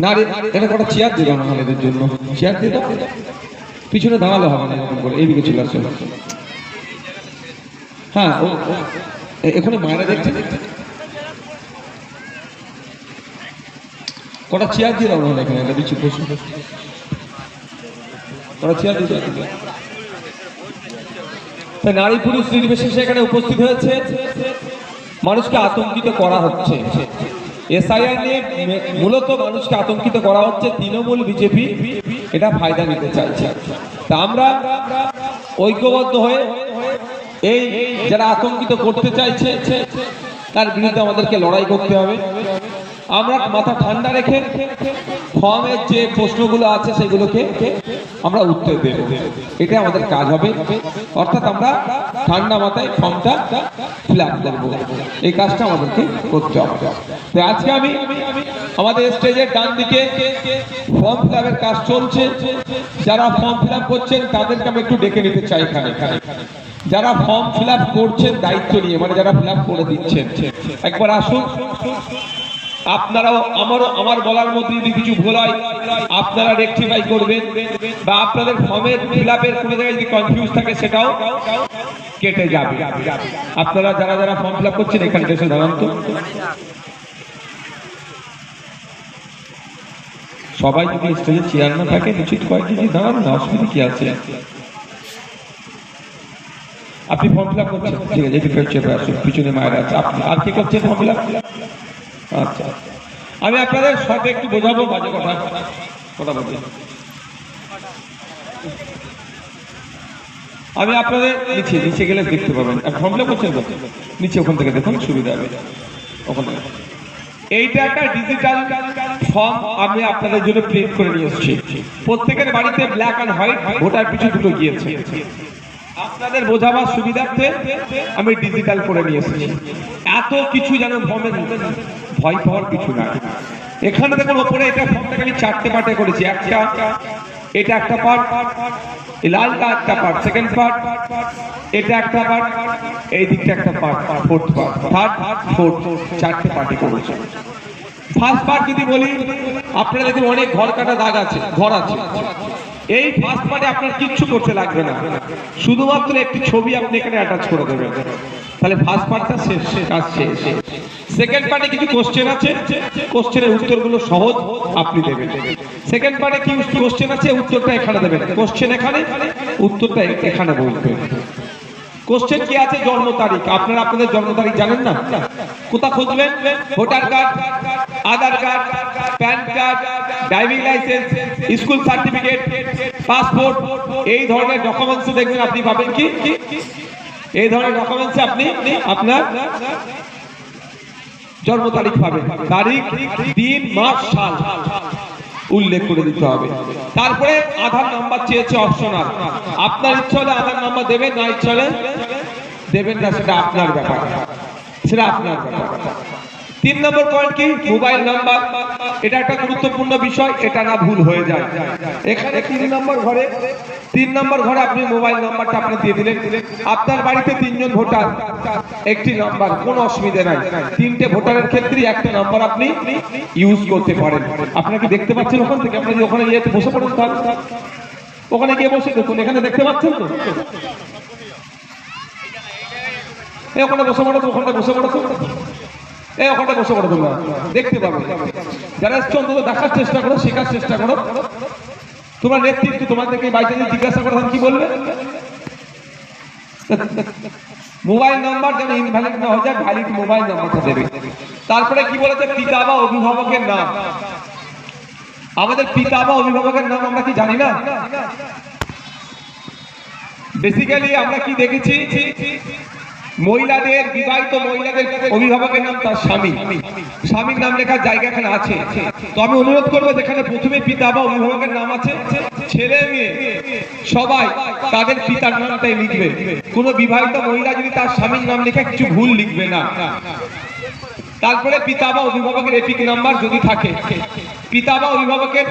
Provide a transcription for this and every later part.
না রে, এটা কটা চেয়ার দিল না এদের জন্য, চেয়ার দিয়ে দাও, পিছনে দাঁড়ালে হবে না এরকম করে, এইদিকে চলে আসো। হ্যাঁ, ও এখানে মায়েরা দেখছে, কটা চেয়ার দিয়ে দাও না এখানে, একটা কিছু প্রশ্ন, কটা চেয়ার দিয়ে দাও। নারী পুরুষ নির্বিশেষে এখানে উপস্থিত হয়েছে, মানুষকে আতঙ্কিত করা হচ্ছে। এসআইআর নিয়ে মূলত মানুষকে আতঙ্কিত করা হচ্ছে, তৃণমূল বিজেপি এটা ফায়দা নিতে চাইছে। তা আমরা ঐক্যবদ্ধ হয়ে এই যারা আতঙ্কিত করতে চাইছে তার বিরুদ্ধে আমাদেরকে লড়াই করতে হবে। আমরা মাথা ঠান্ডা রেখে ফর্মের যে প্রশ্নগুলো আছে সেগুলোকে আমরা উত্তর দেব, এটা আমাদের কাজ হবে। অর্থাৎ আমরা ঠান্ডা মাথায় ফর্মটা ফিল আপ করবো, এই কাজটা আমাদেরকে করতে হবে। তো আজকে আমি আমাদের স্টেজের ডান দিকে ফর্ম ফিল আপের কাজ চলছে, যারা ফর্ম ফিল আপ করছেন তাদেরকে আমি একটু ডেকে নিতে চাই এখানে। যারা ফর্ম ফিল আপ করছেন দায়িত্ব নিয়ে, মানে যারা ফিল আপ করে দিচ্ছেন, একবার আসুন। আপনারাও আমার বলার মধ্যে যদি কিছু ভুল হয় আপনারা রেকটিফাই করবেন, বা আপনাদের ফর্মের ফিল আপের কোনো জায়গায় যদি কনফিউজ থাকে সেটাও কেটে যাবে। আপনারা যারা যারা ফর্ম ফিল আপ করছেন এখানে এসে দাঁড়ান তো। সবাই যদি স্টেজে চেয়ার না থাকে নিশ্চিত কয়েকটি দাঁড়ান না, অসুবিধা কি আছে? আপনি ফর্ম ফিল আপ করছেন, ঠিক আছে, এটি চেপে আসুন, পিছনে মায়েরা আছে। আপনি আর কি করছেন ফর্ম ফিল আপ? আচ্ছা, আমি আপনাদের সাথে একটু বোঝাবো, বাজে কথা বলছি। আমি আপনাদের নিচে গেলে দেখতে পাবেন, ফর্ম ফিল আপ করছেন তো নিচে, ওখান থেকে দেখুন, সুবিধা হবে ওখানে। এইটা একটা ডিজিটাল ফর্ম আমি আপনাদের জন্য প্রিন্ট করে নিয়ে এসেছি। প্রত্যেকের বাড়িতে ব্ল্যাক অ্যান্ড হোয়াইট ভোটার পিছু দুটো গিয়েছে, আপনাদের বোঝাবার সুবিধার্থে আমি ডিজিটাল করে নিয়ে এসেছি। এত কিছু যেন ফর্মে ভয় পাওয়ার কিছু না। এখানে দেখুন ওপরে এটা ফর্মটাকে আমি 4টে পার্টে করেছি। এটা একটা পার্ট, লালটা একটা পার্ট, সেকেন্ড পার্ট, এটা একটা পার্ট, এই দিকটা একটা part, fourth part, third, fourth, 4টে পার্টে করেছি। ফার্স্ট পার্ট যদি বলি, আপনারা দেখুন অনেক ঘর কাটা দাগ আছে, ঘর আছে। এই ফার্স্ট পার্টে আপনার কিচ্ছু করতে লাগবে না, শুধুমাত্র একটি ছবি আপনি এখানে অ্যাটাচ করে দেবেন, তাহলে ফার্স্ট পার্টটা শেষ, কাজ শেষ। সেকেন্ড পার্টে কিছু কোশ্চেন আছে, কোশ্চেনের উত্তরগুলো সহজ আপনি দেবেন। সেকেন্ড পার্টে কি কোশ্চেন আছে, উত্তরটা এখানে দেবেন, কোশ্চেন এখানে, উত্তরটা এখানে বলবেন। কোশ্চেন কি আছে? জন্ম তারিখ। আপনারা আপনাদের জন্ম তারিখ জানেন না, কোথা খুঁজবেন? Voter card, Aadhaar card, PAN card, driving licence, school certificate, passport, এই ধরনের ডকুমেন্টস দেখবেন আপনি পাবেন। কি এই ধরনের ডকুমেন্টস আপনি আপনার জন্ম তারিখ পাবেন, তারিখ, দিন, মাস, সাল উল্লেখ করে দিতে হবে। তারপরে আধার নাম্বার চেয়েছে অপশনাল, আপনার ইচ্ছা হলে আধার নাম্বার দেবেন, না ইচ্ছা হলে দেবেন না, সেটা আপনার ব্যাপার, সেটা আপনার ব্যাপার। 3 নম্বর পয়েন্ট কি? Mobile number. এটা একটা গুরুত্বপূর্ণ বিষয়, এটা না ভুল হয়ে যায়। এখানে 3 নম্বর ঘরে আপনি মোবাইল নাম্বারটা আপনি দিয়ে দিলেন। আপনার বাড়িতে 3 জন ভোটার, একটি নাম্বার, কোনো অসুবিধা নাই। 3টে ভোটারের ক্ষেত্রে একটা নাম্বার আপনি ইউজ করতে পারেন। আপনারা কি দেখতে পাচ্ছেন ওখান থেকে? আপনি ওখানে ইয়েতে বসে পড়ুন, ওখানে গিয়ে বসে দেখুন, এখানে দেখতে পাচ্ছেন তো? ওখানে বসে পড়ো, ওখানে বসে পড়ো, ওখানটা বসে পড়ো, তোমরা দেখতে পাবে। যারা এসছো অন্তত দেখার চেষ্টা করো, শেখার চেষ্টা করো। তোমার নেতৃত্ব তোমাদেরকে বাইরে জিজ্ঞাসা করে কি বলবে? মোবাইল নাম্বার যেন ইনভ্যালিড না হয়ে যায়, ভ্যালিড মোবাইল নাম্বারটা দেবে। তারপরে কি বলেছে? পিতা বা অভিভাবকের নাম। আমাদের পিতা বা অভিভাবকের নাম আমরা কি জানি না? বেসিক্যালি আমরা কি দেখেছি, মহিলাদের, বিবাহিত মহিলাদের অভিভাবকের নাম তার স্বামী, স্বামীর নাম লেখার জায়গা এখানে আছে। তো আমি অনুরোধ করবো, যেখানে প্রথমে পিতা বা অভিভাবকের নাম আছে, ছেলে মেয়ে সবাই তাদের পিতার নামটাই লিখবে। কোনো বিবাহিত মহিলা যদি তার স্বামীর নাম লেখা কিছু ভুল লিখবে না। তারপরে পিতা বা অভিভাবকের এপিক নাম্বার যদি থাকে, পিতা বা অভিভাবকের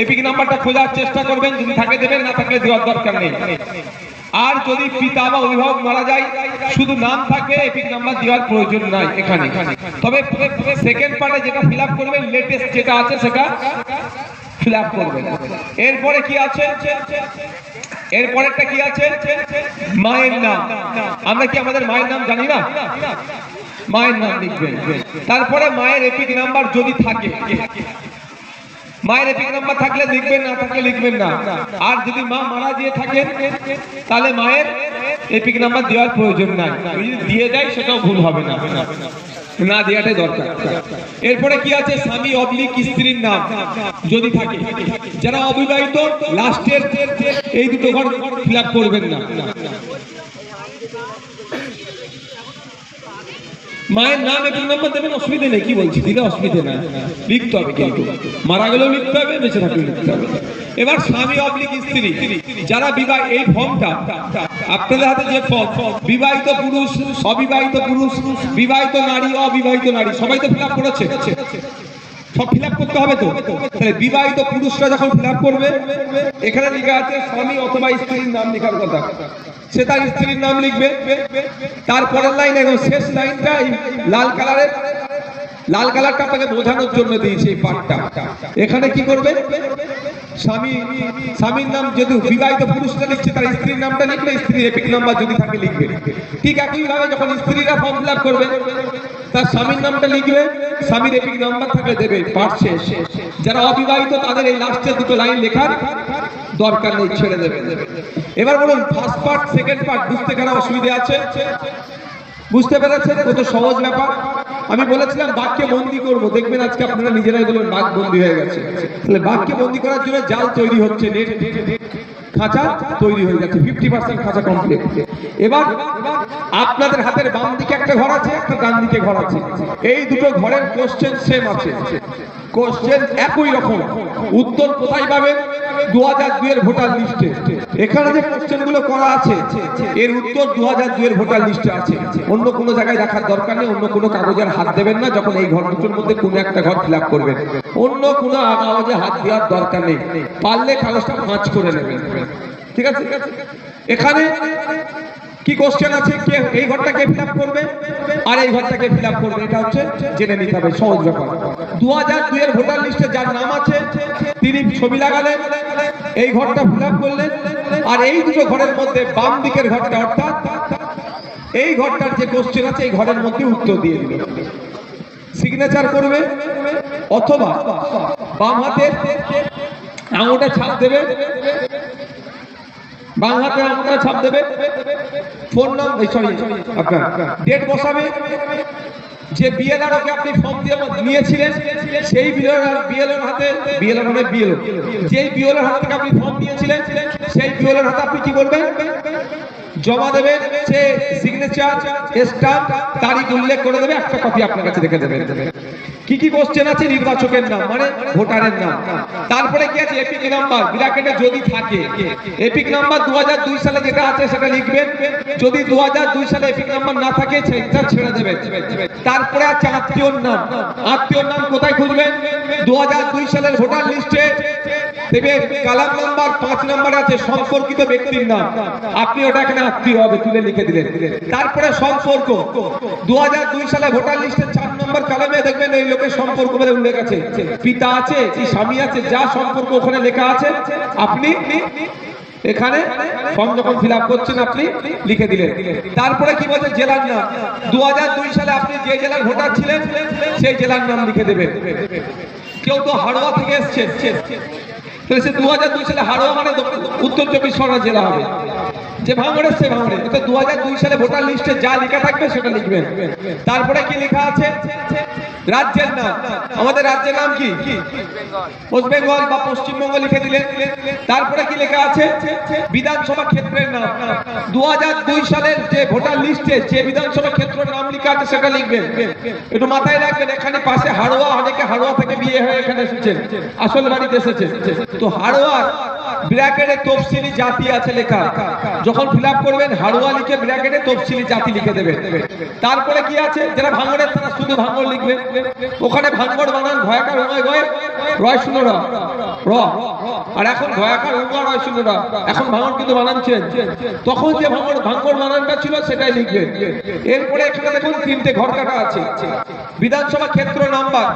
এপিক নাম্বারটা খোঁজার চেষ্টা করবেন, যদি থাকে দেবেন, না থাকলে দেওয়ার দরকার নেই। আর যদি পিতা বা অভিভাবক মারা যায় শুধু নাম থাকবে, এপিক নাম্বার দেওয়ার প্রয়োজন নাই এখানে। তবে সেকেন্ড পার্টে যেটা ফিল আপ করবেন, লেটেস্ট যেটা আছে সেটা ফিল আপ করবেন। এরপরে কি আছে, এরপরেরটা কি আছে, মায়ের নাম। আমরা কি আমাদের মায়ের নাম জানি না? মায়ের নাম লিখবেন। তারপরে মায়ের এপিক নাম্বার যদি থাকে, মায়ের এপিক নাম্বার থাকলে লিখবেন, না থাকলে লিখবেন না। আর যদি মা মারা গিয়ে থাকেন তাহলে মায়ের এপিক নাম্বার দেওয়ার প্রয়োজন নাই। যদি দিয়ে দেয় সেটাও ভুল হবে না, না দেওয়াটাই দরকার। এরপরে কি আছে, স্বামী অবলিক স্ত্রীর নাম যদি থাকে। যারা অবিবাহিত লাস্টের এই দুটো ঘর ফিল আপ করবেন না। মায়ের নাম এপিক নাম্বার দেবেন, অসুবিধা নেই, কি বলছি, দিলে অসুবিধা নাই, লিখতে হবে, কিন্তু মারা গেলেও লিখতে হবে, বেঁচে থাকলেও লিখতে হবে। এবার স্বামী অবলিক স্ত্রী যারা বিবাহ, এই ফর্মটা আপনাদের হাতে যে ফর্ম, বিবাহিত পুরুষ, অবিবাহিত পুরুষ, বিবাহিত নারী, অবিবাহিত নারী সবাই তো ফিল আপ করেছে, সব ফিল আপ করতে হবে তো। তাহলে বিবাহিত পুরুষরা যখন ফিল আপ করবে, এখানে লেখা আছে স্বামী অথবা স্ত্রীর নাম লেখার কথা, সে তার স্ত্রীর নাম লিখবে। তারপরের লাইন, একদম শেষ লাইনটা লাল কালারের, লাল কালারটা আপনাকে বোঝানোর জন্য দিয়েছি এই পাঠটা। এখানে কি করবে, স্বামীর নাম যদি বিবাহিত পুরুষরা লিখছে তার স্ত্রীর নামটা লিখবে, স্ত্রীর এপিক নাম্বার যদি থাকে লিখবে। ঠিক একইভাবে যখন স্ত্রীরা ফর্ম ফিল আপ করবে, তার স্বামীর নামটা লিখবে, স্বামীর এপিক নাম্বার থাকলে দেবে, পাঠ শেষ। যারা অবিবাহিত তাদের এই লাস্টের দুটো লাইন লেখার দরকার নেই, ছেড়ে দেবে। এবার বলুন, ফার্স্ট পার্ট সেকেন্ড পার্ট বুঝতে কেন অসুবিধা আছে? বুঝতে পেরেছেন? কত সহজ ব্যাপার। আমি বলেছিলাম বাক্যে বন্দি করব, দেখবেন আজকে আপনারা নিজেরাই বলবেন বাক্য বন্দি হয়ে গেছে। তাহলে বাক্যে বন্দি করার জন্য জাল তৈরি হচ্ছে, নেট খাঁচা তৈরি হয়ে যাচ্ছে, 50% খাঁচা কমপ্লিট। এবার আপনাদের হাতের বাম দিকে একটা ঘর আছে, একটা ডান দিকে ঘর আছে, এই দুটো ঘরের কোশ্চেন সেম আছে, কোশ্চেন একই রকম। উত্তর কোথায় পাবেন? 2002 এর ভোটার লিস্টে। এখানে যে কোশ্চেন গুলো করা আছে এর উত্তর 2002 এর ভোটার লিস্টে আছে, অন্য কোনো জায়গায় রাখার দরকার নেই। অন্য কোনো কাগজের হাত দেবেন না যখন এই ঘর দুটোর মধ্যে কোনো একটা ঘর ফিল আপ করবেন, অন্য কোনো কাগজে হাত দেওয়ার দরকার নেই। পারলে কাগজটা ভাঁজ করে নেবেন, ঠিক আছে? এখানে কি কোশ্চেন আছে, কে এই ঘরটাকে ফিল আপ করবে আর এই ঘরটাকে ফিল আপ করবে, এটা হচ্ছে জেনে নিতে হবে, সহজ ব্যাপার। 2002 এর ভোটার লিস্টে যার নাম আছে তিনি ছবি লাগালেন, এই ঘরটা ফিল আপ করলেন, আর এই দুটো ঘরের মধ্যে বাম দিকের ঘরটা, অর্থাৎ এই ঘরটার যে কোশ্চেন আছে এই ঘরের মধ্যে উত্তর দিয়ে দিল, সিগনেচার করবে, অথবা বাম হাতের আঙুলটা ছাপ দেবে, বাম হাতে আঙুলটা ছাপ দেবে, ফোন নাম্বার, সরি আপনার ডেট বসাবে, যে বিএলআর ওকে আপনি ফর্ম দিয়ে নিয়েছিলেন সেই বিএলআর হাতে, বিএলআর মানে বিএলও, যেই বিএলআর হাত থেকে আপনি ফর্ম নিয়েছিলেন সেই বিএলআর হাতে আপনি কি করবেন, জমা দেবেন। সে সিগনেচার, স্ট্যাম্প, তারিখ উল্লেখ করে দেবে, একটা কপি আপনার কাছে রেখে দেবেন। কি কি কোশ্চেন আছে, নির্বাচকের নাম মানে ভোটারের নাম, তারপরে কি আছে এপিক নাম্বার, ব্র্যাকেটে যদি থাকে এপিক নাম্বার 2002 সালে যেটা আছে সেটা লিখবেন, যদি 2002 সালে এপিক নাম্বার না থাকে সেটা ছেড়ে দেবেন। তারপরে আছে আত্মীয়র নাম, আত্মীয়র নাম কোথায় খুঁজবেন, 2002 সালের ভোটার লিস্টে দেবেন, কালাম নাম্বার 5 নম্বরে আছে সম্পর্কিত ব্যক্তির নাম, আপনি ওটা এখানে আত্মীয় হবে তুলে লিখে দিলেন। তারপরে সম্পর্ক, 2002 সালে ভোটার লিস্টে 4 নম্বর কলামে দেখবেন এই লোকের সম্পর্ক বলে উল্লেখ আছে, পিতা আছে কি স্বামী আছে, যা সম্পর্ক ওখানে লেখা আছে আপনি এখানে ফর্ম যখন ফিল আপ করছেন আপনি লিখে দিলেন। তারপরে কি বলছে, জেলার নাম, 2002 সালে আপনি যে জেলার ভোটার ছিলেন সেই জেলার নাম লিখে দেবেন। কেউ তো হাড়োয়া থেকে এসছে, তাহলে সে 2002 সালে হাড়োয়া মানে উত্তর 24 পরগনা জেলা হবে, যে ভাঙড়ে সে ভাঙড়ে, তো 2002 সালে ভোটার লিস্টে যা লেখা থাকবে সেটা লিখবেন। তারপরে কি লেখা আছে, রাজ্যের নাম, আমাদের রাজ্যের নাম কি, ওয়েস্ট বেঙ্গল বা পশ্চিমবঙ্গ লিখে দিলেন। তারপরে কি লেখা আছে, বিধানসভা ক্ষেত্রের নাম, 2002 সালের যে ভোটার লিস্টে যে বিধানসভা ক্ষেত্রের নাম লেখা আছে সেটা লিখবেন। একটু মাথায় রাখবেন, এখানে পাশে হাড়োয়া, অনেকে হাড়োয়া থেকে বিয়ে হয়ে এখানে এসেছেন, আসল বাড়িতে এসেছেন, তো হাড়োয়ার ব্র্যাকেটে তফসিলি জাতি আছে লেখা, যখন ফিল আপ করবেন হাড়ুয়া লিখে ব্র্যাকেটে তফসিলি জাতি লিখে দেবেন। তারপরে কি আছে, যারা ভাঙড়ের তারা শুধু ভাঙড় লিখবে, ওখানে ভাঙড় বানান ভয়াকার রয় গয় রয় শূন্য র, আর এখন ভয়াকার উঙ্গা রয় শূন্য র, এখন ভাঙড় কিন্তু বানান চেঞ্জ। তখন যে ভাঙড় বানানটা ছিল সেটাই লিখবেন। এরপরে এখানে দেখুন তিনটে ঘর কাটা আছে, বিধানসভা ক্ষেত্র নাম্বার।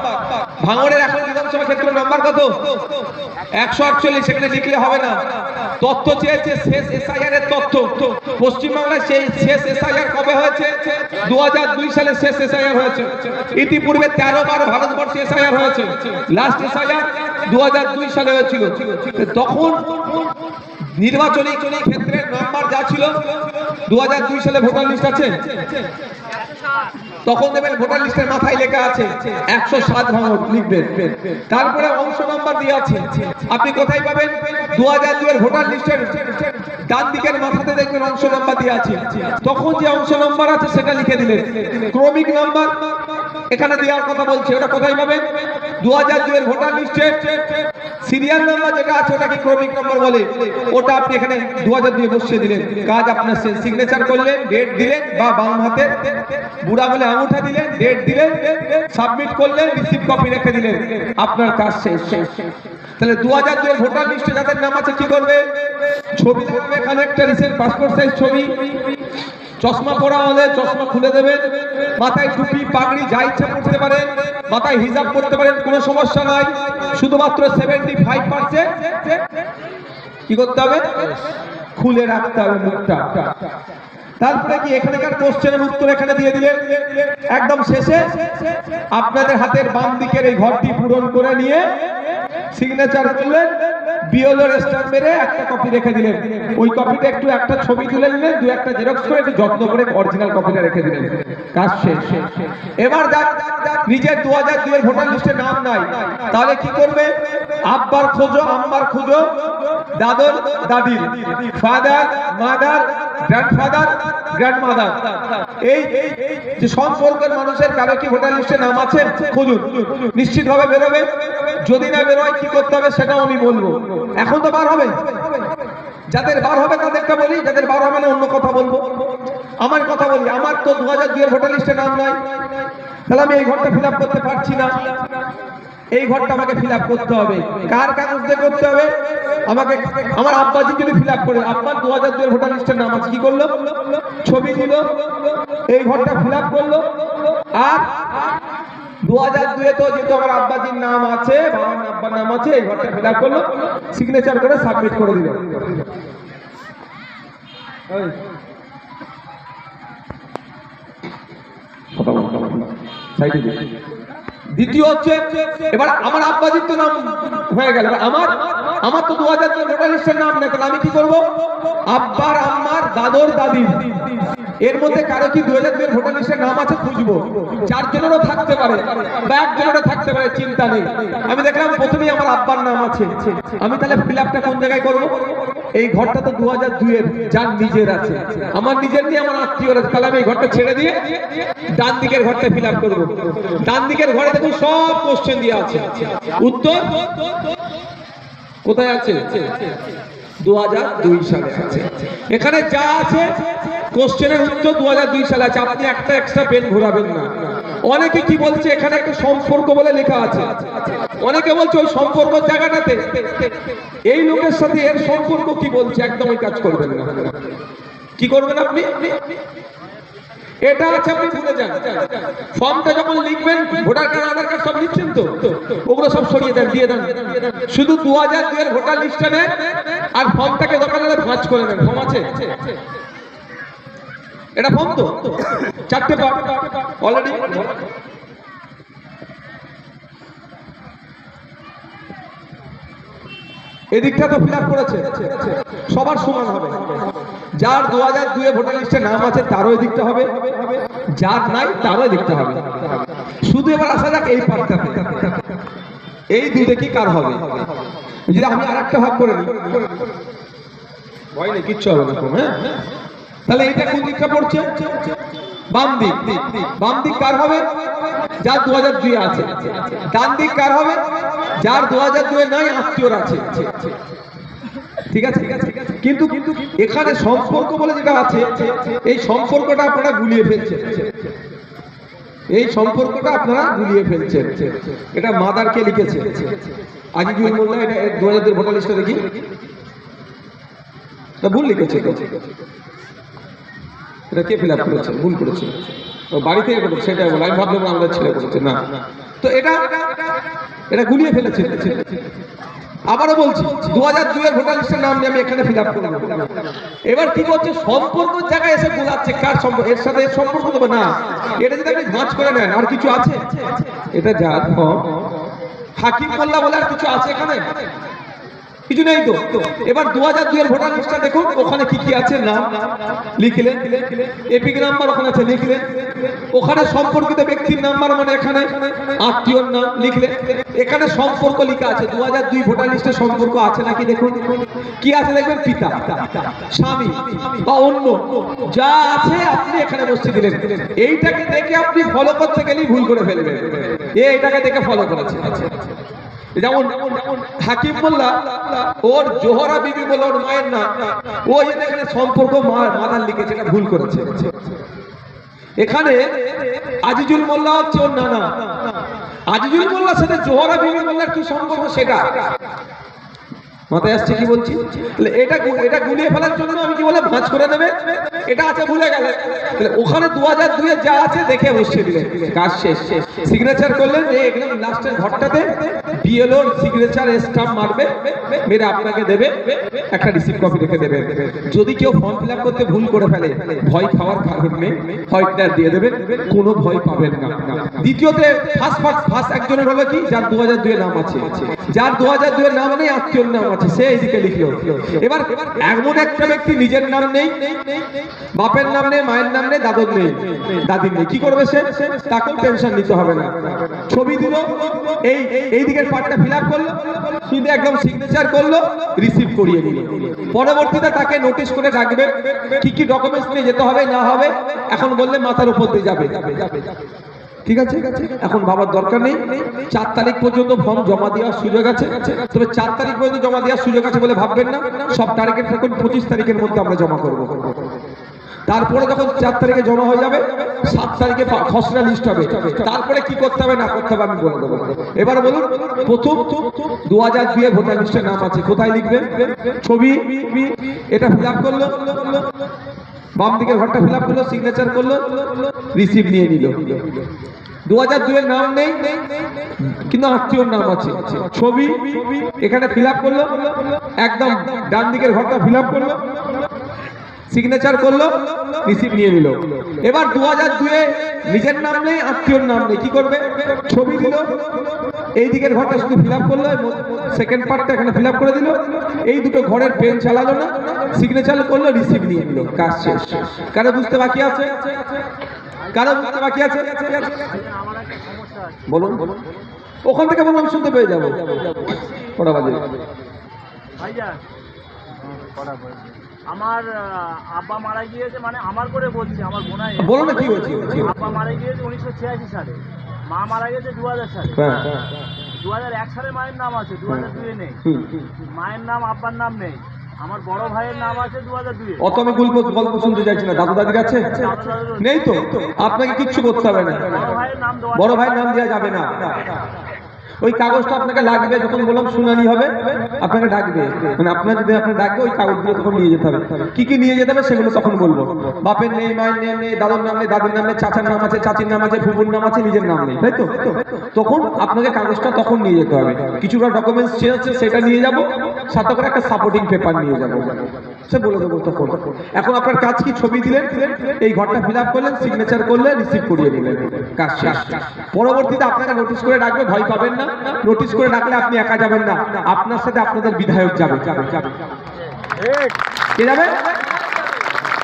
ভাঙড়ের এখন বিধানসভা ক্ষেত্র নাম্বার কত? 148। সেখানে লিখলে হবে না, তথ্য চেয়েছে শেষ এসআইআর এর তথ্য। পশ্চিমবাংলায় সেই শেষ এসআইআর কবে হয়েছে? 2002 সালে শেষ এসআইআর হয়েছে। ইতিপূর্বে 13 বার ভারতবর্ষে এসআইআর হয়েছে, লাস্ট এসআইআর 2002 সালে হয়েছিল। তখন নির্বাচনী ক্ষেত্রের নাম্বার যা ছিল, 2002 সালে ভোটার লিস্ট আছে, তখন দেবেন ভোটার লিস্টের মাথায় লেখা আছে 107 ভাঙড় লিখবেন। তারপরে অংশ নাম্বার দিয়ে আছে, আপনি কোথায় পাবেন? 2002 এর ভোটার লিস্টের ডান দিকের মাথাতে দেখবেন অংশ নাম্বার দিয়ে আছে, তখন যে অংশ নাম্বার আছে সেটা লিখে দিলেন। ক্রমিক নাম্বার এখানে দেওয়ার কথা বলছে, ওটা কোথায় পাবেন? 2002 এর ভোটার লিস্টের সিরিয়াল নাম্বার যেটা আছে ওটাকে ক্রমিক নাম্বার বলে, ওটা আপনি এখানে 2002 বসিয়ে দিলেন। কাজ আপনার শেষ। সিগনেচার করলেন, ডেট দিলেন, বা বাম হাতে বুড়া বলে আঙুঠা দিলেন, ডেট দিলেন, সাবমিট করলেন, রিসিভ কপি রেখে দিলেন, আপনার কাজ শেষ। তাহলে 2002 এর ভোটার লিস্টে যাদের নাম আছে কি করবে? ছবি লাগবে, এখানে একটা রিসেন্ট পাসপোর্ট সাইজ ছবি, চশমা পরা হলে চশমা খুলে দেবেন, মাথায় টুপি পাগড়ি যা ইচ্ছা করতে পারেন, মাথায় হিজাব করতে পারেন, কোনো সমস্যা নাই। শুধুমাত্র 75% কি করতে হবে? খুলে রাখতে হবে মুখটা। তারপরে কি এখানকার কোশ্চেনের উত্তর এখানে দিয়ে দিলেন। একদম শেষে আপনাদের হাতের বাম দিকের এই ঘরটি পূরণ করে নিয়ে সিগনেচার করলেন, বিএলওর স্ট্যাম্প মেরে একটা কপি রেখে দিলেন। ওই কপিটা একটু একটা ছবি তুলে নিলেন, দু একটা জেরক্স করে একটু যত্ন করে অরিজিনাল কপিটা রেখে দিলেন, কাজ শেষ। এবার নিজের 2002 এর ভোটার লিস্টে নাম নাই, তাহলে কি করবে? আব্বার খোঁজো, আম্মার খোঁজো, দাদর দাদির, ফাদার মাদার, গ্র্যান্ডফাদার গ্র্যান্ডমাদার, এই যে সম্পর্কের মানুষের কারো কি ভোটার লিস্টে নাম আছে খুঁজুন, নিশ্চিতভাবে বেরোবে। যদি না বেরোয় কি করতে হবে সেটাও আমি বলবো। এখন তো বার হবে, যাদের বার হবে তাদেরটা বলি, যাদের বার হবে না অন্য কথা বলবো। আমার কথা বলি, আমার তো 2002 এর ভোটার লিস্টে নাম নাই, তাহলে আমি এই ঘরটা ফিল আপ করতে পারছি না। এই ঘরটা আমাকে ফিল আপ করতে হবে। কার কাগজ দিয়ে করতে হবে? আমাকে আমার আব্বাজি যদি ফিল আপ করে, আব্বার 2002 এর ভোটার লিস্টের নাম আছে, কি করলো? ছবি দিল, এই ঘরটা ফিল আপ করলো। আর 2002 এ তো যেহেতু আমার আব্বাজির নাম আছে, বাবার আব্বার নাম আছে, এই ঘরটা ফিল আপ করলো, সিগনেচার করে সাবমিট করে দিল। দ্বিতীয় হচ্ছে, এবার আমার আব্বাজির তো নাম হয়ে গেল, আমার তো 2002 এর ভোটার লিস্টের নাম নেই, তাহলে আমি কি করবো? আব্বার, আম্মার, দাদর, দাদির, এর মধ্যে কারো কি 2002 এর ভোটার লিস্টের নাম আছে খুঁজবো। 4 জনেরও থাকতে পারে বা 1 জনেরও থাকতে পারে, চিন্তা নেই। আমি দেখলাম প্রথমেই আমার আব্বার নাম আছে, আমি তাহলে ফিল আপটা কোন জায়গায় করবো? এই ঘরটা তো 2002 এর, যার নিজের আছে, আমার নিজের নিয়ে আমার আত্মীয়র আছে, তাহলে আমি এই ঘরটা ছেড়ে দিয়ে ডান দিকের ঘরটা ফিল আপ করবো। ডান দিকের ঘরে দেখুন সব কোশ্চেন দিয়ে আছে, উত্তর কোথায় আছে? 2002 সালে আছে। এখানে যা আছে কোশ্চেনের উত্তর 2002 সালে আছে, আপনি একটা এক্সট্রা পেন ঘোরাবেন না। অনেকে কি বলছে, এখানে একটা সম্পর্ক বলে লেখা আছে, অনেকে বলছে ওই সম্পর্ক জায়গাটাতে এই লোকের সাথে এর সম্পর্ক কি বলছে, একদম ওই কাজ করবেন না। কি করবেন আপনি? এটা আছে, আপনি ভুলে যান। ফর্মটা যখন লিখবেন, ভোটার কার্ড, আধার কার্ড সব লিখছেন তো, ওগুলো সব সরিয়ে দেন, দিয়ে দেন। শুধু 2002 এর ভোটার লিস্টটা নেন, আর ফর্মটাকে দোকানে ভাঁজ করে নেন। ফর্ম আছে, এটা ফর্ম তো 4টে পার্ট অলরেডি। এদিকটা তো ফিল আপ করেছে, সবার সমান হবে। যার 2002 এ ভোটার লিস্টে নাম আছে তারও এদিকটা হবে, যার নাই তারও এদিকটা হবে। শুধু এবার আসা যাক এই পার্টটাতে, এই দুধে কি কার হবে। যদি আমি আরেকটা ভাগ করে নিই, ভয় নেই, কিচ্ছু হবে না। হ্যাঁ, তাহলে এটা কোন দিকটা পড়ছে? বাম দিক। বাম দিক কার হবে? যার 2002 এ আছে। ডান দিক কার হবে? যার 2002 এ নাই, আত্মীয়র আছে। ঠিক আছে, কিন্তু এখানে সম্পর্ক বলে যেটা আছে, এই সম্পর্কটা আপনারা গুলিয়ে ফেলছেন। এই সম্পর্কটা আপনারা গুলিয়ে ফেলছেন। এটা মাদারকে লিখেছে আজিজুল মোল্লা। এটা 2002 ভোটার লিস্টে দেখি, ভুল লিখেছে। এটা কে ফিল আপ করেছে? ভুল করেছে, বাড়ি থেকে করেছে, সেটাই বলে। আমি ভাবলাম আমাদের ছেলে করেছে, না। তো এটা গুলিয়ে ফেলেছে। আবারও বলছি, 2002 এর ভোটার লিস্টের নাম নিয়ে আমি এখানে ফিল আপ করবো। এবার কি বলছে, সম্পর্ক জায়গায় এসে বোঝাচ্ছে কার সম্পর্ক, এর সাথে এর সম্পর্ক দেবে না। এটা যদি আপনি ভাঁজ করে নেন, আর কিছু আছে? এটা যা হাকিম মোল্লা বলে আর কিছু আছে এখানে? কিছু নেই তো। এবার 2002 এর ভোটার লিস্টটা দেখুন, ওখানে কি কি আছে নাম লিখলেন, এপিক নাম্বার ওখানে আছে লিখলেন, ওখানে সম্পর্কিত ব্যক্তির নাম্বার মানে এখানে আত্মীয়র নাম লিখলেন, এখানে সম্পর্ক লেখা আছে। 2002 ভোটার লিস্টে সম্পর্ক আছে নাকি দেখুন, কি আছে দেখবেন, পিতা, স্বামী বা অন্য যা আছে আপনি এখানে বসে দিলেন। এইটাকে দেখে আপনি ফলো করতে গেলেই ভুল করে ফেলবেন। এইটাকে দেখে ফলো করেছে। যেমন হাকিম মোল্লা, ওর জোহরা বিবি বলে ওর মায়ের নাম, ও এখানে সম্পর্ক মাদার লিখেছে, এটা ভুল করেছে। এখানে আজিজুল মোল্লা হচ্ছে ওর নানা। আজিজুল মোল্লার সাথে জোহরা বিবি মোল্লার কি সম্পর্ক সেটা মাথায় আসছে কি বলছি? এটা গুলিয়ে ফেলার জন্য আমি কি বলে ভাঁজ করে নেবে, এটা আছে ভুলে গেলে। ওখানে 2002 এ যা আছে দেখে বসিয়ে দিলেন, কাজ শেষ। সিগনেচার করলেন, যে এখানে লাস্টের ঘরটাতে বিএলওর সিগনেচার স্টাম্প মারবে, মেরে আপনাকে দেবে, একটা রিসিপ্ট কপি রেখে দেবে। যদি কেউ ফর্ম ফিল আপ করতে ভুল করে ফেলে, ভয় খাওয়ার কারণ নেই, হোয়াইটনার দিয়ে দেবেন, কোনো ভয় পাবেন না। দ্বিতীয়তে ফার্স্ট একজনের হলো কি, যার 2002 এর নাম আছে, যার 2002 এর নাম নেই, আত্মীয়র নাম আছে, সে এদিকে লিখলো। এবার এমন একটা ব্যক্তি নিজের নাম নেই, বাপের নাম নেই, মায়ের নাম নেই, দাদুর নেই, দাদির নেই, কি করবে সে? তাকেও টেনশন নিতে হবে না। ছবি দিল, এই দিকের পার্টটা ফিল আপ করলো, শুধু একদম সিগনেচার করলো, রিসিভ করিয়ে নিল। পরবর্তীতে তাকে নোটিশ করে রাখবে, কি কি ডকুমেন্টস নিয়ে যেতে হবে না হবে, এখন বললে মাথার উপর দিয়ে যাবে। ঠিক আছে, এখন ভাবার দরকার নেই। 4 তারিখ পর্যন্ত ফর্ম জমা দেওয়ার সুযোগ আছে, তবে 4 তারিখ পর্যন্ত জমা দেওয়ার সুযোগ আছে বলে ভাববেন না। সব টার্গেট থাকুন 25 তারিখের মধ্যে আমরা জমা করব। তারপরে যখন 4 তারিখে জমা হয়ে যাবে, 7 তারিখে খসড়া লিস্ট হবে। তারপরে কি করতে হবে না করতে হবে আমি বলে দেবো। এবার বলুন, প্রথম 2002 এর ভোটার লিস্টের নাম আছে, কোথায় লিখবেন? ছবি, এটা ফিল আপ করলো, বাম দিকের ঘরটা ফিল আপ করলো, সিগনেচার করলো, রিসিভ নিয়ে নিল। 2002 এর নাম নেই, কিন্তু আত্মীয়র নাম আছে। ছবি এখানে ফিল আপ করলো, একদম ডান দিকের ঘরটা ফিল আপ করলো, সিগনেচার করলো, রিসিভ নিয়ে নিল। এবার 2002 এ নিজের নাম নেই, আত্মীয়র নাম নেই, কি করবে? ছবি দিল, এই দিকের ঘরটা শুধু ফিল আপ করলো, সেকেন্ড পার্টটা এখানে ফিল আপ করে দিল, এই দুটো ঘরের পেন চালালো না, সিগনেচার করলো, রিসিভ নিয়ে নিল, কাজ শেষ। কারো বুঝতে বাকি আছে? কারো বুঝতে বাকি আছে? বলুন, ওখান থেকে বলুন, আমি শুনতে পেয়ে যাবো। কটা বাজে? আমার আব্বা মারা গিয়েছে, মানে আমার করে বলছি, আমার বোনাই। বলো না কি হয়েছে? আব্বা মারা গিয়েছে 1986 সালে, মা মারা গেছে 2000 সালে। 2001 সালে মায়ের নাম আছে, 2002 এ নেই। মায়ের নাম আব্বার নাম নেই। আমার বড় ভাইয়ের নাম আছে 2002 এ। অত আমি গল্প শুনতে চাইছি না। দাদু দাদির আছে নেই তো, আপনাকে কিচ্ছু করতে হবে না। বড় ভাইয়ের নাম দেওয়া যাবে না। ওই কাগজটা আপনাকে লাগবে, যখন বললাম শুনানি হবে আপনাকে ডাকবে, মানে আপনার যদি আপনার ডাকবে ওই কাগজগুলো তখন নিয়ে যেতে হবে। কি কি নিয়ে যেতে হবে সেগুলো তখন বলবো। বাপের নেই, মায়ের নাম নেই, দাদুর নাম নেই, দাদির নাম নেই, চাচার নাম আছে, চাচির নাম আছে, ফুফুর নাম আছে, নিজের নাম নেই, তাই তো? তখন আপনাকে কাগজটা তখন নিয়ে যেতে হবে। কিছুটা ডকুমেন্টস আছে সেটা নিয়ে যাব, সাথে করে একটা সাপোর্টিং পেপার নিয়ে যাবো, সে বলে দেবো তখন। এখন আপনার কাজ কি? ছবি দিলেন, এই ঘরটা ফিল আপ করলেন, সিগনেচার করলেন, রিসিভ করিয়ে নিলেন, কাজ শেষ। পরবর্তীতে আপনাকে নোটিশ করে ডাকবে, ভয় পাবেন না। নোটিশ করে ডাকলে আপনি একা যাবেন না, আপনার সাথে আপনাদের বিধায়ক যাবে। কে যাবে?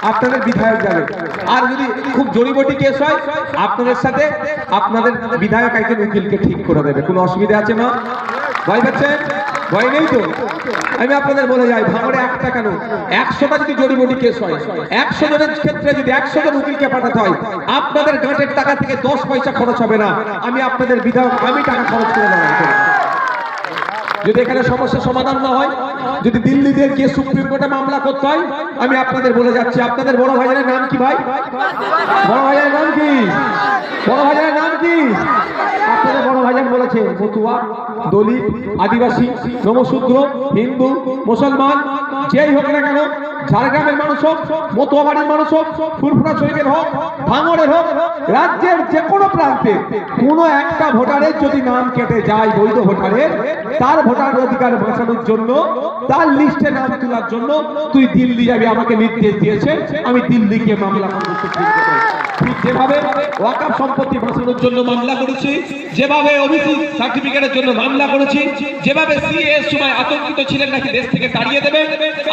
আপনাদের বিধায়ক যাবে। আর যদি খুব জড়িবটি কেস হয়, আপনাদের সাথে আপনাদের বিধায়ক একজন উকিলকে ঠিক করে দেবে। কোনো অসুবিধা আছে মা? ভয় পাচ্ছেন? ভয় নেই তো? আমি আপনাদের বলে যাই, ভাঙড়ে একটা কেন 100টা যদি জড়িবটি কেস হয়, 100 জনের ক্ষেত্রে যদি 100 জন উকিলকে পাঠাতে হয়, আপনাদের গাঁটের টাকা থেকে 10 পয়সা খরচ হবে না। আমি আপনাদের বিধায়ক, আমি টাকা খরচ করে দেওয়া। যদি এখানে সমস্যার সমাধান না হয়, যদি দিল্লিতে গিয়ে সুপ্রিম কোর্টে মামলা করতে হয়, আমি আপনাদের বলে যাচ্ছি, আপনাদের বড় ভাইয়ের নাম কি ভাই? বড় ভাইয়ের নাম কি? বড় ভাইয়ের নাম কি? আপনাদের বড় ভাইজান বলেছে মতুয়া, দলিত, আদিবাসী, নমশূদ্র, হিন্দু, মুসলমান, যেই হোক না কেন, ঝাড়গ্রামের মানুষ হোক, মতুয়া বাড়ির মানুষ হোক, ফুরফুরা শরীফের হোক, ভাঙড়ের হোক, রাজ্যের যে কোনো প্রান্তে কোনো একটা ভোটারের যদি নাম কেটে যায় বৈধ ভোটারের, তার ভোটার অধিকার বাঁচানোর জন্য, তার লিস্টে নাম তোলার জন্য তুই দিল্লি যাবি, আমাকে নির্দেশ দিয়েছে, আমি দিল্লি গিয়ে মামলা করব সুপ্রিম কোর্টে। ঠিক যেভাবে ওয়াকফ সম্পত্তি বাঁচানোর জন্য মামলা করেছি, যেভাবে ওবিসি সার্টিফিকেটের জন্য মামলা করেছি, যেভাবে সিএর সময় আতঙ্কিত ছিলেন নাকি দেশ থেকে তাড়িয়ে দেবে,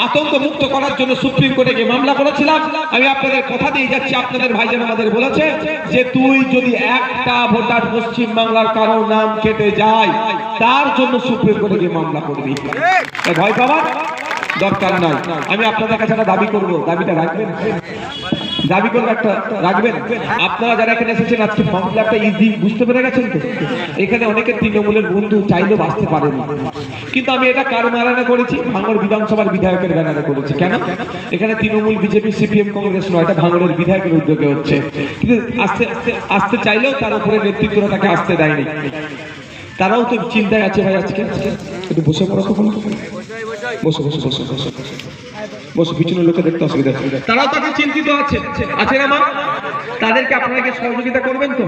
আতঙ্ক মুক্ত করার জন্য সুপ্রিম কোর্টে গিয়ে মামলা করেছিলাম। আমি আপনাদের কথা দিয়ে যাচ্ছি, আপনাদের ভাইজান আমাদের বলেছে যে তুই যদি একটা ভোটার পশ্চিম বাংলার কারো নাম কেটে যায়, তার জন্য সুপ্রিম কোর্টে গিয়ে মামলা করবি। ভয় পাওয়ার দরকার নাই। আমি আপনাদের কাছে একটা দাবি করব, দাবিটা রাখবেন? দাবি করবো একটা, রাখবেন? আপনারা যারা এখানে এসেছেন আজকে ফর্ম ফিল আপটা ইজি বুঝতে পেরে গেছেন তো? এখানে অনেকে তৃণমূলের বন্ধু চাইলেও বাঁচতে পারেনি, কিন্তু আমি এটা কার ব্যানারে করেছি? ভাঙড় বিধানসভার বিধায়কের ব্যানারে করেছি। কেন? এখানে তৃণমূল, বিজেপি, সিপিএম, কংগ্রেস নয়, এটা ভাঙড়ের বিধায়কের উদ্যোগে হচ্ছে। কিন্তু আসতে চাইলেও তার উপরে নেতৃত্বটা তাকে আসতে দেয়নি। তারাও তো চিন্তায় আছে ভাই। আজকে একটু বসে পড়ো, বসো বসো বসো বসো বসো, পিছনের লোকে দেখতে অসুবিধা। তারাও তাকে চিন্তিত আছে না মা? তাদেরকে আপনাকে সহযোগিতা করবেন তো?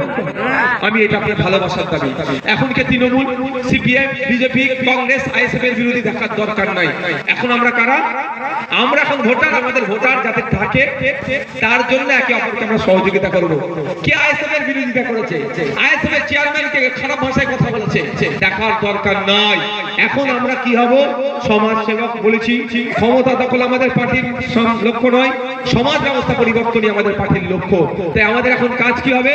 আমি এটা আপনার ভালোবাসার দাবি। এখন কে Trinamool, CPM, BJP, Congress, ISF এর বিরোধী দেখার দরকার নাই। এখন আমরা কারা? আমরা এখন ভোটার। আমাদের ভোটার যাতে থাকে তার জন্য একে অপরকে আমরা সহযোগিতা করব। কে আইএসএফ এর বিরোধিতা করেছে? আইএসএফ এর চেয়ারম্যানকে খারাপ ভাষায় কথা বলেছে, দেখার দরকার নাই। এখন আমরা কি হব? সমাজ সেবক বলেছি। ক্ষমতা দখল আমাদের পার্টির লক্ষ্য নয়, সমাজ ব্যবস্থা পরিবর্তনই আমাদের পার্টির লক্ষ্য। তাই আমাদের এখন কাজ কি হবে?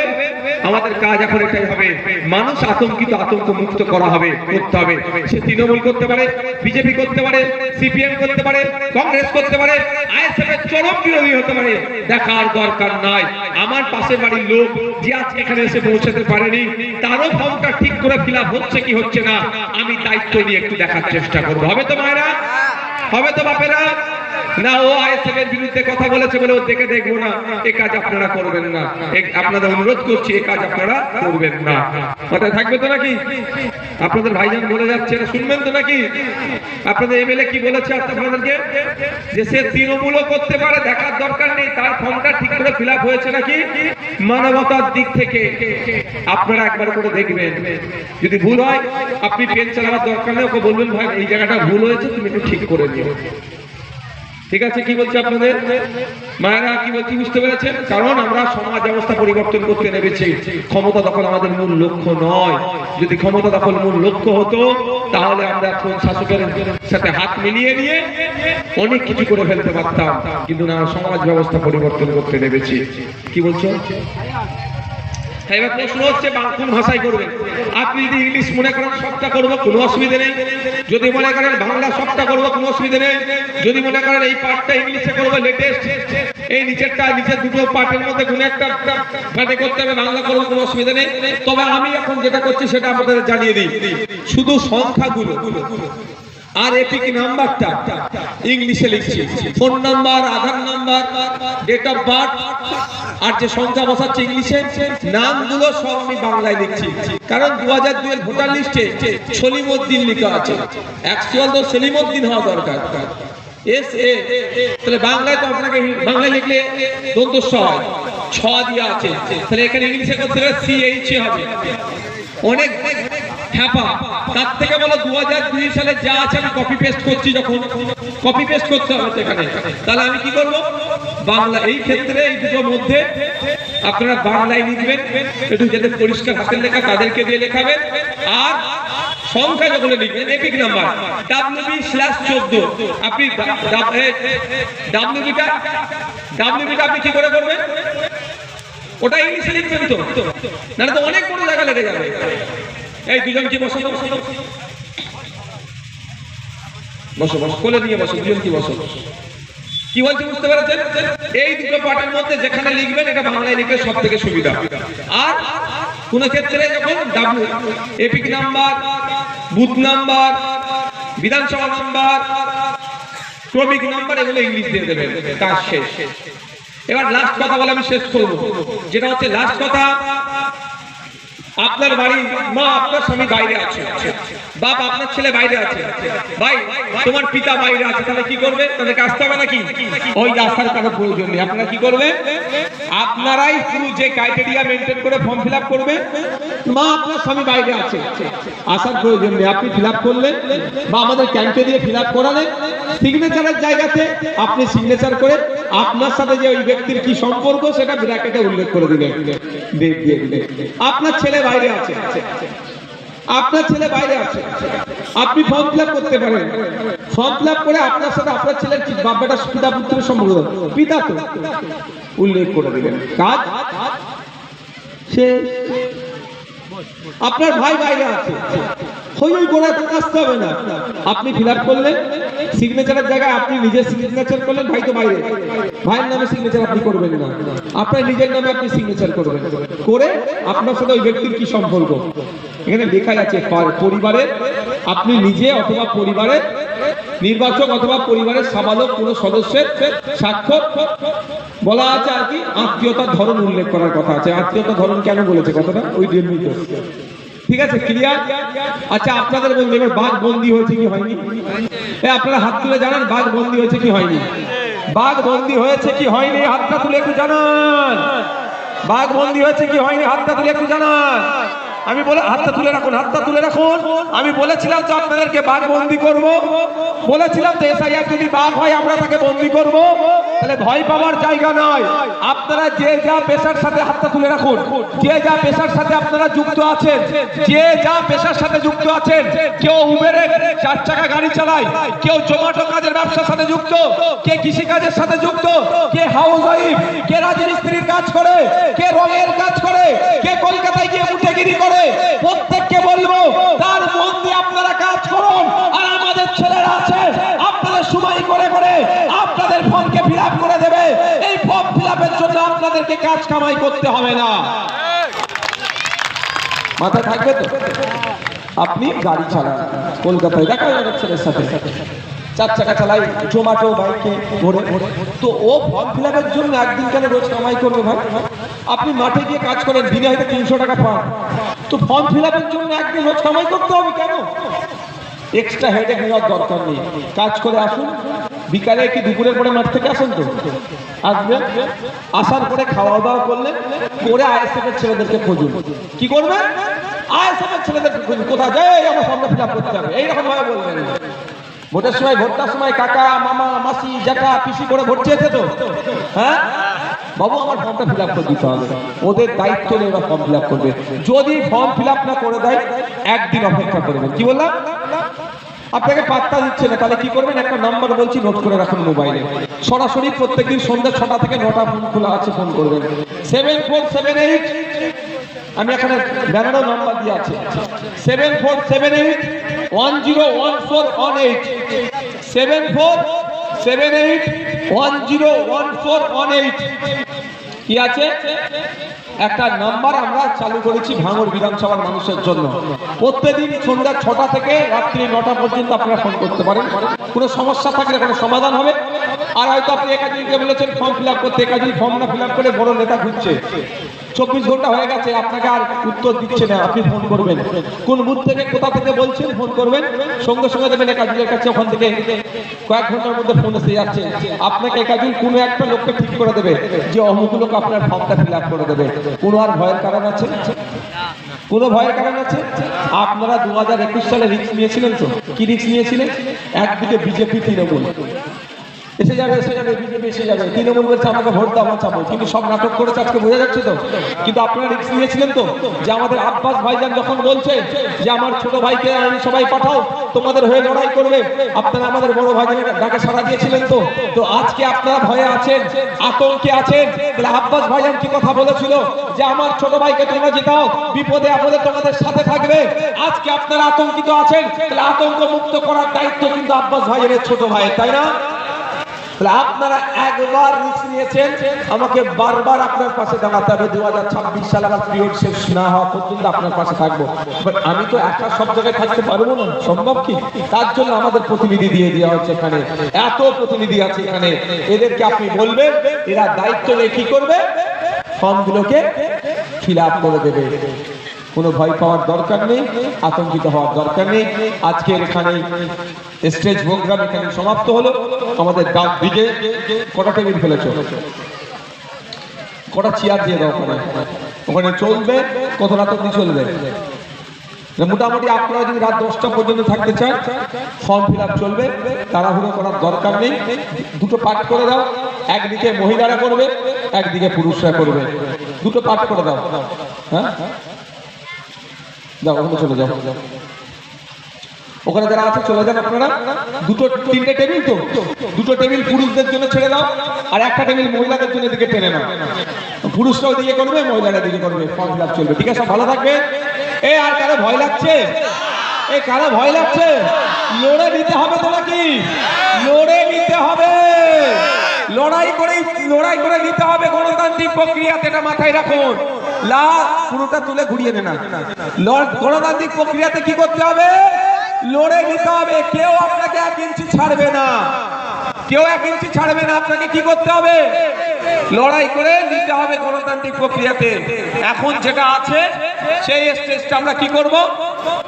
আমাদের কাজ এখন এটাই হবে, মানুষ আতঙ্কিত, আতঙ্ক মুক্ত করা হবে, করতে হবে। সে তৃণমূল করতে পারে, বিজেপি করতে পারে, সিপিএম করতে পারে, কংগ্রেস করতে পারে, আইএসএফ এর চরম বিরোধী হতে পারে, দেখার দরকার নাই। আমার পাশের বাড়ির লোক যে আজকে এখানে এসে পৌঁছাতে পারেনি, তারও ফর্মটা ঠিক করে ফিল আপ হচ্ছে কি হচ্ছে না, আমি দায়িত্ব নিয়ে একটু দেখার চেষ্টা করবো। হবে তো মায়েরা? হবে তো বাপেরা? না ও আইএসএফ এর বিরুদ্ধে কথা বলেছে বলে ও দেখে দেখবো না, এই কাজ আপনারা করবেন না। আপনাদের অনুরোধ করছি, এই কাজ আপনারা করবেন না। কথা থাকবে তো নাকি? আপনাদের ভাইজান বলে যাচ্ছে, এটা শুনবেন তো নাকি? আপনাদের এমএলএ কি বলেছে আপনাদেরকে? যে সে তৃণমূলও করতে পারে, দেখার দরকার নেই, তার ফর্মটা ঠিক করে ফিল আপ হয়েছে নাকি। মানবতার দিক থেকে আপনারা একবার করে দেখবেন, যদি ভুল হয় আপনি পেন চালাবার দরকার নেই, ওকে বলবেন ভাই এই জায়গাটা ভুল হয়েছে, তুমি একটু ঠিক করে দিও। ঠিক আছে? কি বলছে আপনাদের মায়েরা? কি বলছি বুঝতে পেরেছেন? কারণ আমরা সমাজ ব্যবস্থা পরিবর্তন করতে নেমেছি। ক্ষমতা দখল আমাদের মূল লক্ষ্য নয়। যদি ক্ষমতা দখল মূল লক্ষ্য হতো, তাহলে আমরা এখন শাসকের সাথে হাত মিলিয়ে নিয়ে অনেক কিছু করে ফেলতে পারতাম, কিন্তু না, সমাজ ব্যবস্থা পরিবর্তন করতে নেমেছি। কি বলছো? এবার প্রশ্ন হচ্ছে কোন ভাষায় করবেন? আপনি যদি ইংলিশ মনে করেন সবটা করবো, কোনো অসুবিধা নেই। যদি মনে করেন বাংলা সবটা করবো, কোনো অসুবিধা নেই। যদি মনে করেন এই পার্টটা ইংলিশে করবো, লেটেস্ট, এই নিচের দুটো পার্টের মধ্যে কোনো একটা পার্টে করতে হবে, বাংলা করবো, কোনো অসুবিধা নেই। তবে আমি এখন যেটা করছি সেটা আপনাদের জানিয়ে দিই, শুধু সংখ্যাগুলো আর এপিক নাম্বারটা ইংলিশে লিখছি, phone number, Aadhaar number, date of birth, আর যে সংখ্যা বসাচ্ছে ইংলিশে, নামগুলো সব আমি বাংলায় লিখছি। কারণ 2002 এর ভোটার লিস্টে সলিমউদ্দিন লেখা আছে, অ্যাকচুয়াল তো সেলিমউদ্দিন হওয়া দরকার। SA তাহলে বাংলায় তো আপনাকে বাংলায় লিখলে দন্তস্ব হয়, ছ দিয়া আছে, তাহলে এখানে ইংলিশে করতে গেলে CH হবে। অনেক হ্যাপা। তার থেকে বলো 2002 সালে যা আছে আমি কপি পেস্ট করছি, যখন কপি পেস্ট করতে হবে সেখানে, তাহলে আমি কি করব? বাংলা। এই ক্ষেত্রে এই দুটোর মধ্যে আপনারা বাংলায় লিখবেন, একটু যাদের পরিষ্কার হাতের লেখা তাদেরকে দিয়ে লেখাবেন। আর সংখ্যা যখন লিখবেন এপিক নাম্বার WB/14, আপনি WB টা আপনি কি করে করবেন? ওটা ইংলিশে লিখবেন তো, নাহলে তো অনেক বড় জায়গা লেগে যাবে। এই দুজন কি বসো বসো বসো, কোলে নিয়ে বসো, দুজন কি বসো। কি বলছি বুঝতে পেরেছেন? এই দুটো পার্টের মধ্যে যেখানে লিখবেন এটা বাংলায় লিখলে সব থেকে সুবিধা। আর কোন ক্ষেত্রে যখন এপিক নাম্বার, বুথ নাম্বার, বিধানসভা নাম্বার, ক্রমিক নাম্বার এগুলো ইংলিশ দিয়ে দেবেন, কাজ শেষ। এবার লাস্ট কথা বলে আমি শেষ করব, যেটা হচ্ছে লাস্ট কথা। আপনার বাড়ি মা, আপনার স্বামী বাইরে আছে, বাপ আপনার ছেলে বাইরে আছে, ভাই তোমার পিতা বাইরে আছে, তাহলে কি করবে? তাদেরকে আসতে হবে নাকি? ওই আসার কোনো প্রয়োজন নেই। আপনারা কি করবে? আপনারাই পুরো যে ক্রাইটেরিয়া মেনটেন করে ফর্ম ফিল আপ করবে। মা আপনার স্বামী বাইরে আছে, আসার প্রয়োজন নেই, আপনি ফিল আপ করলেন বা আমাদের ক্যাম্পে দিয়ে ফিল আপ করালেন। সিগনেচারের জায়গাতে আপনি সিগনেচার করে আপনার সাথে যে ওই ব্যক্তির কি সম্পর্ক সেটা ব্র্যাকেটে উল্লেখ করে দিলেন, ডেট দিয়ে দিলেন। আপনার ছেলে বাইরে আছে, আপনার ছেলে বাইরে আছে, আপনি ফর্ম ফিল আপ করতে পারেন। ফর্ম ফিল আপ করে আপনার সাথে আপনার ছেলের কি বাপটা পিতা পুত্রের সম্পর্ক, পিতা তো উল্লেখ করে দিলেন, কাজ শেষ। আপনার ভাই বাইরে আছে, হই করে আসতে হবে না, আপনি ফিল আপ করলেন, সিগনেচারের জায়গায় আপনি নিজের সিগনেচার করলেন, ভাই তো বাইরে, ভাইয়ের নামে সিগনেচার আপনি করবেন না, আপনার নিজের নামে আপনি সিগনেচার করবেন, করে আপনার সাথে ওই ব্যক্তির কি সম্পর্ক এখানে লেখা আছে। পরিবারের আপনি নিজে অথবা পরিবারের নির্বাচক অথবা পরিবারের সাবালক কোন সদস্যের স্বাক্ষর বলা আছে আর কি। আত্মীয়তার ধরন উল্লেখ করার কথা আছে। আত্মীয়তার ধরন কেন বলেছে কথাটা? ওই জন্যই। ঠিক আছে, ক্লিয়ার? আচ্ছা, আপনাদের মধ্যে এবার বাঘ বন্দী হয়েছে কি হয়নি? আপনারা হাত তুলে জানান বাঘ বন্দী হয়েছে কি হয়নি? বাঘ বন্দী হয়েছে কি হয়নি? হাতটা তুলে একটু জানান। বাঘ বন্দী হয়েছে কি হয়নি? হাতটা তুলে একটু জানান। আমি বলে হাতটা তুলে রাখুন, হাতটা তুলে রাখুন। আমি বলেছিলাম তো আপনাদেরকে বাঘ বন্দী করব, বলেছিলাম তো এসআইআর যদি বাঘ হয় আমরা তাকে বন্দী করব। তাহলে ভয় পাওয়ার জায়গা নয়। আপনারা যে যা পেশার সাথে হাতটা তুলে রাখুন, যে যা পেশার সাথে আপনারা যুক্ত আছেন, যে যা পেশার সাথে যুক্ত আছেন, কেউ উবেরে 4 চাকা গাড়ি চালায়, কেউ জোম্যাটো কাজের ব্যবসার সাথে যুক্ত, কে কৃষি কাজের সাথে যুক্ত, কে হাউস ওয়াইফ, কে রাজমিস্ত্রির কাজ করে, কে রঙের কাজ করে, কে কলকাতায় গিয়ে মুঠেগিরি করে, প্রত্যেককে বলবো তার মন দিয়ে আপনারা কাজ করুন। আর আমাদের ছেলেরা আছে আপনাদের সময় করে করে আপনাদের ফর্মকে ফিল আপ করে দেবে। এই ফর্ম ফিল আপের জন্য আপনাদেরকে কাজ কামাই করতে হবে না, মাথায় থাকবে তো। আপনি গাড়ি চালান, কলকাতায় দেখা যাবে ছেলের সাথে 4 চাকা চালাই, জোম্যাটো বাইকে ঘোরে, তো ও ফর্ম ফিল আপের জন্য একদিন কেন রোজ কামাই করবে ভাই? আপনি মাঠে গিয়ে কাজ করেন, দিনে হয়তো 300 টাকা পান, তো ফর্ম ফিল আপের জন্য একদিন রোজ কামাই করতে হবে কেন? এক্সট্রা হেডেক নেওয়ার দরকার নেই, কাজ করে আসুন। বিকালে কি দুপুরের পরে মাঠ থেকে আসুন, তো আসবেন, আসার পরে খাওয়া দাওয়া করলেন, করে আইএসএফ এর ছেলেদেরকে খুঁজুন। কি করবেন? আইএসএফ এর ছেলেদেরকে খুঁজুন। কোথায় যাই আমার ফর্মটা ফিল আপ করতে হবে, এইরকম ভাবে বলবেন। ভোটের সময়, ভোটটার সময় কাকা মামা মাসি জ্যাঠা পিসি করে ভোট চেয়েছে তো, হ্যাঁ বাবু আমার ফর্মটা ফিল আপ করে দিতে হবে। ওদের দায়িত্ব নিয়ে ওরা ফর্ম ফিল আপ করবে। যদি ফর্ম ফিল আপ না করে দেয় একদিন অপেক্ষা করবেন। কি বললাম? আপনাকে পাত্তা দিচ্ছে না, তাহলে কি করবেন? একটা নাম্বার বলছি, নোট করে রাখুন মোবাইলে। সরাসরি প্রত্যেকদিন সন্ধ্যা 6টা থেকে 9টা ফোন খোলা আছে, ফোন করবেন 7478। আমি এখানে ব্যানারও নাম্বার দিয়ে আছে 7478101418 7478101418 কি আছে? একটা নাম্বার আমরা চালু করেছি ভাঙড় বিধানসভার মানুষের জন্য। প্রত্যেকদিন সন্ধ্যা 6টা থেকে রাত্রি 9টা পর্যন্ত আপনারা ফোন করতে পারেন। কোনো সমস্যা থাকলে কোনো সমাধান হবে। আর হয়তো আপনি একাধিকে বলেছেন ফর্ম ফিল আপ করতে, একাধিক ফর্ম না ফিল আপ করে বড় নেতা ঘুরছে, 24 ঘন্টা হয়ে গেছে, আপনাকে আর উত্তর দিচ্ছে না। আপনি ফোন করবেন, কোন বুথ থেকে কোথা থেকে বলছেন ফোন করবেন, সঙ্গে সঙ্গে দেবেন একাধিকের কাছে। ওখান থেকে কয়েক ঘন্টার মধ্যে ফোন এসে যাচ্ছে, আপনাকে একাধিক কোনো একটা লোককে ঠিক করে দেবে যে অমুক লোক আপনার ফর্মটা ফিল আপ করে দেবে। কোনো আর ভয়ের কারণ আছে? কোনো ভয়ের কারণ আছে? আপনারা 2021 সালে রিস্ক নিয়েছিলেন তো? কি রিস্ক নিয়েছিলেন? একদিকে বিজেপি, তৃণমূল এসে যাবে, বিজেপি এসে যাবে, তৃণমূল বলছে আমাকে ভোট দাও, চাবো, কিন্তু সব নাটক করেছে, আজকে বোঝা যাচ্ছে তো। কিন্তু আপনারা রিস্ক নিয়েছিলেন তো, যে আমাদের আব্বাস ভাইজান যখন বলছে যে আমার ছোট ভাইকে আইন সবাই পাঠাও, তোমাদের হয়ে লড়াই করবে, আপনারা আমাদের বড় ভাইজানের ডাকে সাড়া দিয়েছিলেন তো। তো আজকে আপনারা ভয়ে আছেন, আতঙ্কে আছেন। তাহলে আব্বাস ভাইজান কি কথা বলেছিল যে আমার ছোট ভাইকে তোমরা জিতাও, বিপদে আপদে তোমাদের সাথে থাকবে। আজকে আপনারা আতঙ্কিত আছেন, তাহলে আতঙ্ক মুক্ত করার দায়িত্ব কিন্তু আব্বাস ভাইজানের ছোট ভাইয়ের, তাই না? তাহলে আপনারা একবার রিস্ক নিয়েছেন, আমাকে বারবার আপনার পাশে দাঁড়াতে হবে। 2026 সালে আমার পিরিয়ড শেষ না হওয়া পর্যন্ত আপনার পাশে থাকবো। বাট আমি তো একা সব জায়গায় থাকতে পারবো না, সম্ভব কি? তার জন্য আমাদের প্রতিনিধি দিয়ে দেওয়া হচ্ছে এখানে, এত প্রতিনিধি আছে এখানে, এদেরকে আপনি বলবেন, এরা দায়িত্ব নিয়ে কি করবে, ফর্মগুলোকে ফিল আপ করে দেবে। কোনো ভয় পাওয়ার দরকার নেই, আতঙ্কিত হওয়ার দরকার নেই। আজকের এখানে স্টেজ প্রোগ্রাম এখানে সমাপ্ত হলো। আমাদের ডাক দিকে কটা টেবিল ফেলেছ, কটা চেয়ার দিয়ে দাও ওখানে, ওখানে চলবে কত রাত অব্দি চলবে? মোটামুটি আপনারা যদি রাত 10টা পর্যন্ত থাকতে চান, ফর্ম ফিল আপ চলবে, তাড়াহুড়ো করার দরকার নেই। দুটো পার্ট করে দাও, একদিকে মহিলারা করবে, একদিকে পুরুষরা করবে, দুটো পার্ট করে দাও। হ্যাঁ, যাও ওখানে চলে যাও, ওখানে যারা আছে চলে যান আপনারা। দুটো তিনটে টেবিল, তো দুটো টেবিল পুরুষদের জন্য ছেড়ে দাও, আর একটা টেবিল মহিলাদের জন্য দিকে টেনে নাও। পুরুষরাও দিকে করবে, মহিলারা দিকে করবে, ফর্ম ফিল আপ চলবে। ঠিক আছে, সব ভালো থাকবে। এ আর কারো ভয় লাগছে? এ কারো ভয় লাগছে? লড়ে নিতে হবে তো নাকি? লড়ে নিতে হবে, লড়াই করে নিতে হবে গণতান্ত্রিক প্রক্রিয়াতে, এটা মাথায় রাখুন। পুরোটা তুলে ঘুরিয়ে নে না। গণতান্ত্রিক প্রক্রিয়াতে কি করতে হবে? লড়ে নিতে হবে। কেউ আপনাকে 1 ইঞ্চি ছাড়বে না, কেউ 1 ইঞ্চি ছাড়বে না। আপনাকে কি করতে হবে? লড়াই করে নিতে হবে গণতান্ত্রিক প্রক্রিয়াতে। এখন যেটা আছে সেই স্টেজটা আমরা কি করব?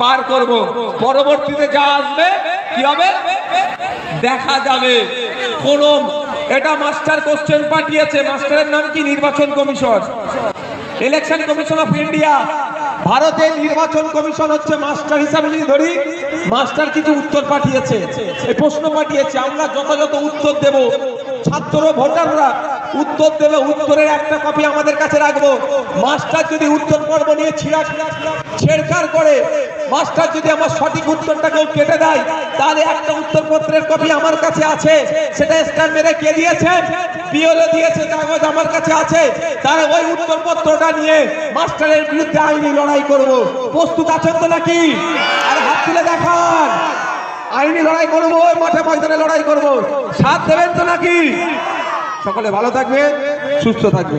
পার করব। পরবর্তীতে যা আসবে কি হবে দেখা যাবে। কোন এটা মাস্টার কোশ্চেন পাঠিয়েছে, মাস্টারের নাম কি? নির্বাচন commission, election commission of India. ভারতের নির্বাচন কমিশন হচ্ছে মাস্টার হিসাবে যদি ধরি, মাস্টার কিছু উত্তর পাঠিয়েছে, এই প্রশ্ন পাঠিয়েছে, আমরা যথাযথ উত্তর দেব। ছাত্র ভোটাররা উত্তর দেবে, উত্তরের একটা কপি আমাদের কাছে রাখবো। মাস্টার যদি উত্তর পর্ব নিয়ে ছেড়খাড় করে, মাস্টার যদি আমার সঠিক উত্তরটাকেও কেটে দেয়, তাহলে একটা উত্তরপত্রের কপি আমার কাছে আছে, সেটা স্ক্যান মেরে কে দিয়েছে? বিএলও দিয়েছে, কাগজ আমার কাছে আছে। তাহলে ওই উত্তরপত্রটা নিয়ে মাস্টারের বিরুদ্ধে আইনি লড়াই করব। প্রস্তুত আছেন তো নাকি? আর হাত তুলে দেখান। আইনি লড়াই করবো, ওই মাঠে ময়দানে লড়াই করবো, সাথ দেবেন তো নাকি? সকলে ভালো থাকবে, সুস্থ থাকবে।